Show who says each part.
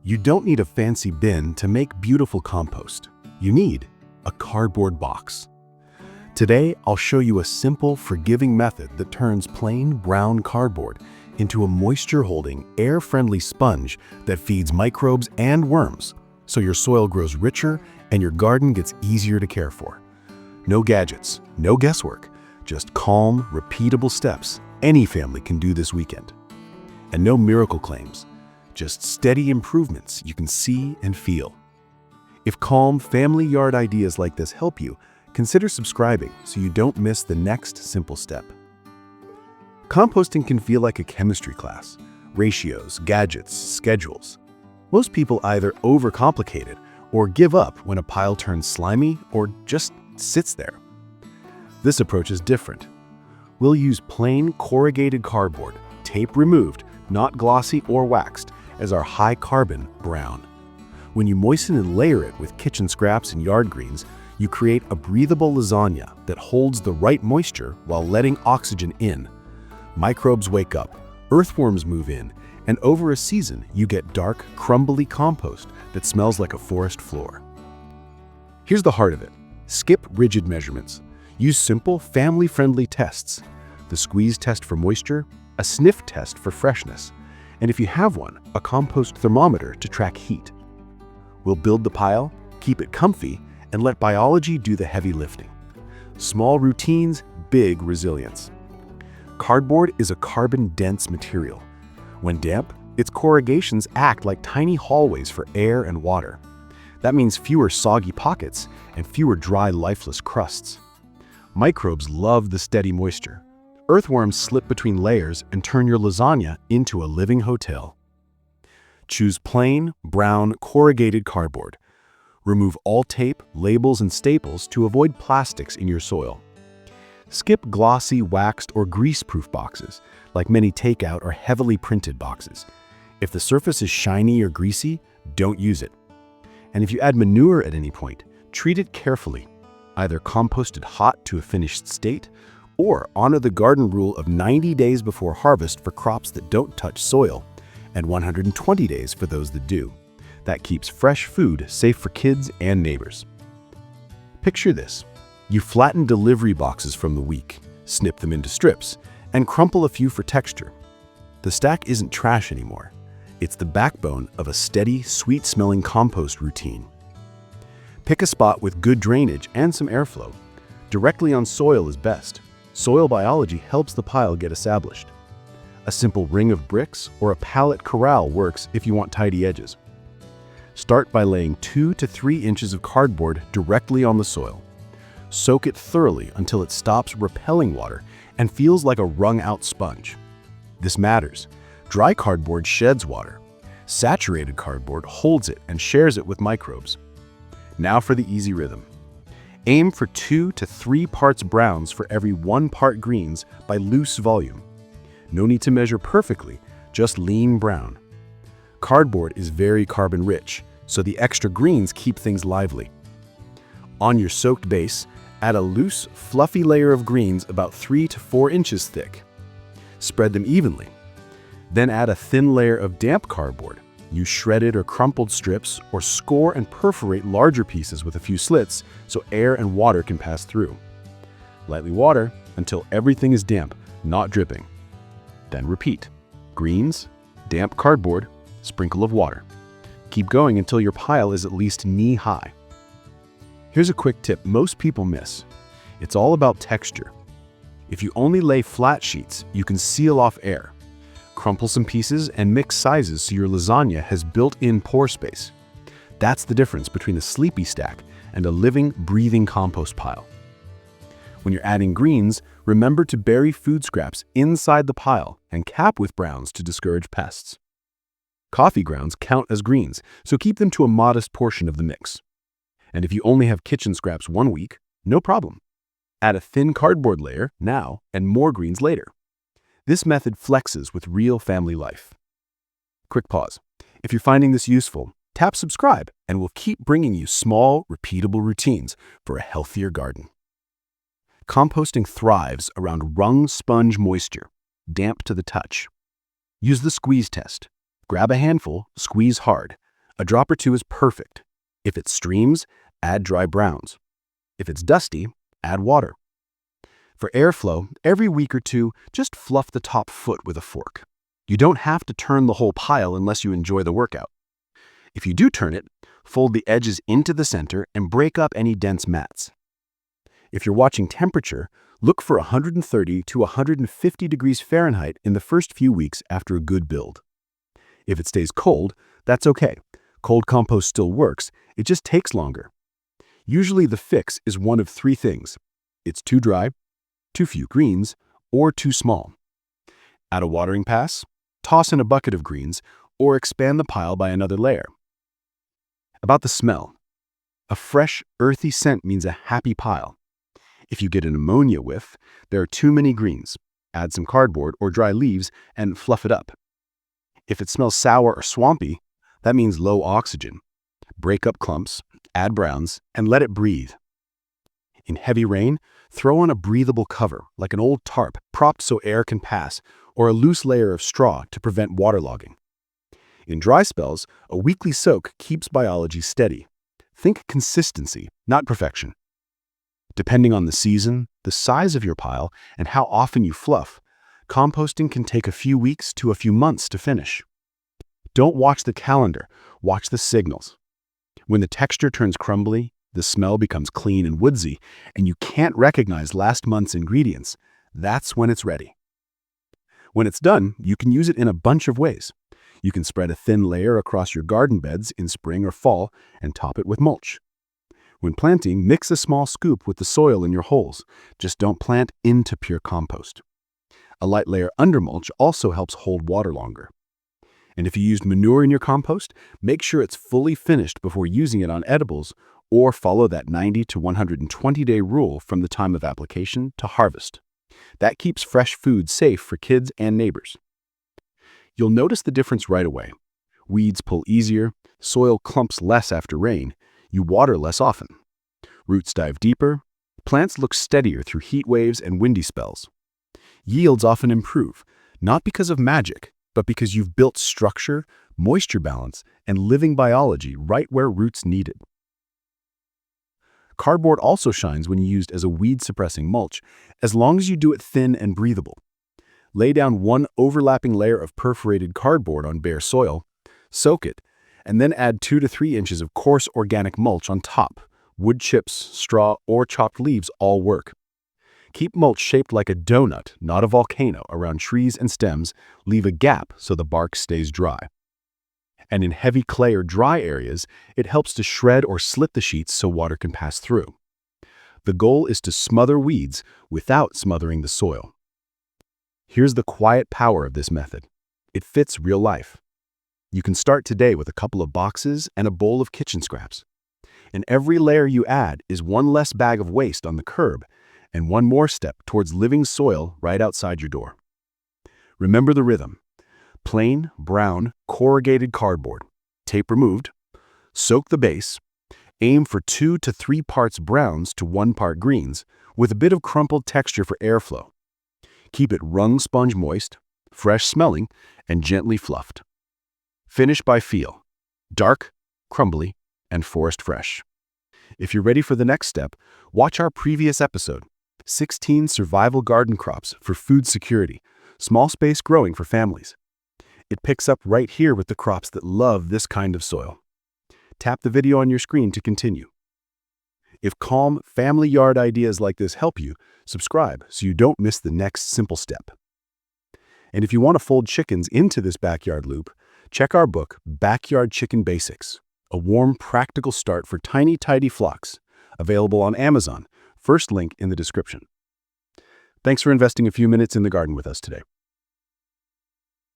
Speaker 1: You don't need a fancy bin to make beautiful compost. You need a cardboard box. Today, I'll show you a simple, forgiving method that turns plain brown cardboard into a moisture-holding, air-friendly sponge that feeds microbes and worms, so your soil grows richer and your garden gets easier to care for. No gadgets, no guesswork, just calm, repeatable steps any family can do this weekend. And no miracle claims, just steady improvements you can see and feel. If calm family yard ideas like this help you, consider subscribing so you don't miss the next simple step. Composting can feel like a chemistry class. Ratios, gadgets, schedules. Most people either overcomplicate it or give up when a pile turns slimy or just sits there. This approach is different. We'll use plain corrugated cardboard, tape removed, not glossy or waxed, as our high-carbon brown. When you moisten and layer it with kitchen scraps and yard greens, you create a breathable lasagna that holds the right moisture while letting oxygen in. Microbes wake up, earthworms move in, and over a season, you get dark, crumbly compost that smells like a forest floor. Here's the heart of it. Skip rigid measurements. Use simple, family-friendly tests. The squeeze test for moisture, a sniff test for freshness, and if you have one, a compost thermometer to track heat. We'll build the pile, keep it comfy, and let biology do the heavy lifting. Small routines, big resilience. Cardboard is a carbon-dense material. When damp, its corrugations act like tiny hallways for air and water. That means fewer soggy pockets and fewer dry, lifeless crusts. Microbes love the steady moisture. Earthworms slip between layers and turn your lasagna into a living hotel. Choose plain, brown, corrugated cardboard. Remove all tape, labels, and staples to avoid plastics in your soil. Skip glossy, waxed, or grease-proof boxes, like many takeout or heavily printed boxes. If the surface is shiny or greasy, don't use it. And if you add manure at any point, treat it carefully. Either compost it hot to a finished state, or honor the garden rule of 90 days before harvest for crops that don't touch soil, and 120 days for those that do. That keeps fresh food safe for kids and neighbors. Picture this. You flatten delivery boxes from the week, snip them into strips, and crumple a few for texture. The stack isn't trash anymore. It's the backbone of a steady, sweet-smelling compost routine. Pick a spot with good drainage and some airflow. Directly on soil is best. Soil biology helps the pile get established. A simple ring of bricks or a pallet corral works if you want tidy edges. Start by laying 2 to 3 inches of cardboard directly on the soil. Soak it thoroughly until it stops repelling water and feels like a wrung-out sponge. This matters. Dry cardboard sheds water. Saturated cardboard holds it and shares it with microbes. Now for the easy rhythm. Aim for 2 to 3 parts browns for every 1 part greens by loose volume. No need to measure perfectly, just lean brown. Cardboard is very carbon-rich, so the extra greens keep things lively. On your soaked base, add a loose, fluffy layer of greens about 3 to 4 inches thick. Spread them evenly. Then add a thin layer of damp cardboard. Use shredded or crumpled strips or score and perforate larger pieces with a few slits so air and water can pass through. Lightly water until everything is damp, not dripping. Then repeat. Greens, damp cardboard, sprinkle of water. Keep going until your pile is at least knee-high. Here's a quick tip most people miss. It's all about texture. If you only lay flat sheets, you can seal off air. Crumple some pieces and mix sizes so your lasagna has built-in pore space. That's the difference between a sleepy stack and a living, breathing compost pile. When you're adding greens, remember to bury food scraps inside the pile and cap with browns to discourage pests. Coffee grounds count as greens, so keep them to a modest portion of the mix. And if you only have kitchen scraps 1 week, no problem. Add a thin cardboard layer now and more greens later. This method flexes with real family life. Quick pause. If you're finding this useful, tap subscribe and we'll keep bringing you small, repeatable routines for a healthier garden. Composting thrives around wrung sponge moisture, damp to the touch. Use the squeeze test. Grab a handful, squeeze hard. A drop or two is perfect. If it streams, add dry browns. If it's dusty, add water. For airflow, every week or two, just fluff the top foot with a fork. You don't have to turn the whole pile unless you enjoy the workout. If you do turn it, fold the edges into the center and break up any dense mats. If you're watching temperature, look for 130 to 150 degrees Fahrenheit in the first few weeks after a good build. If it stays cold, that's okay. Cold compost still works, it just takes longer. Usually the fix is one of three things. It's too dry, too few greens, or too small. Add a watering pass, toss in a bucket of greens, or expand the pile by another layer. About the smell. A fresh, earthy scent means a happy pile. If you get an ammonia whiff, there are too many greens. Add some cardboard or dry leaves and fluff it up. If it smells sour or swampy, that means low oxygen. Break up clumps, add browns, and let it breathe. In heavy rain, throw on a breathable cover, like an old tarp propped so air can pass, or a loose layer of straw to prevent waterlogging. In dry spells, a weekly soak keeps biology steady. Think consistency, not perfection. Depending on the season, the size of your pile, and how often you fluff, composting can take a few weeks to a few months to finish. Don't watch the calendar, watch the signals. When the texture turns crumbly, the smell becomes clean and woodsy, and you can't recognize last month's ingredients, that's when it's ready. When it's done, you can use it in a bunch of ways. You can spread a thin layer across your garden beds in spring or fall and top it with mulch. When planting, mix a small scoop with the soil in your holes. Just don't plant into pure compost. A light layer under mulch also helps hold water longer. And if you used manure in your compost, make sure it's fully finished before using it on edibles, or follow that 90 to 120-day rule from the time of application to harvest. That keeps fresh food safe for kids and neighbors. You'll notice the difference right away. Weeds pull easier, soil clumps less after rain, you water less often. Roots dive deeper, plants look steadier through heat waves and windy spells. Yields often improve, not because of magic, but because you've built structure, moisture balance, and living biology right where roots need it. Cardboard also shines when used as a weed-suppressing mulch, as long as you do it thin and breathable. Lay down one overlapping layer of perforated cardboard on bare soil, soak it, and then add 2 to 3 inches of coarse organic mulch on top. Wood chips, straw, or chopped leaves all work. Keep mulch shaped like a donut, not a volcano, around trees and stems. Leave a gap so the bark stays dry. And in heavy clay or dry areas, it helps to shred or slit the sheets so water can pass through. The goal is to smother weeds without smothering the soil. Here's the quiet power of this method. It fits real life. You can start today with a couple of boxes and a bowl of kitchen scraps. And every layer you add is one less bag of waste on the curb and one more step towards living soil right outside your door. Remember the rhythm. Plain, brown, corrugated cardboard. Tape removed. Soak the base. Aim for 2 to 3 parts browns to 1 part greens with a bit of crumpled texture for airflow. Keep it wrung sponge moist, fresh smelling, and gently fluffed. Finish by feel. Dark, crumbly, and forest fresh. If you're ready for the next step, watch our previous episode, 16 Survival Garden Crops for Food Security, Small Space Growing for Families. It picks up right here with the crops that love this kind of soil. Tap the video on your screen to continue. If calm, family yard ideas like this help you, subscribe so you don't miss the next simple step. And if you want to fold chickens into this backyard loop, check our book, Backyard Chicken Basics, a warm, practical start for tiny, tidy flocks, available on Amazon. First link in the description. Thanks for investing a few minutes in the garden with us today.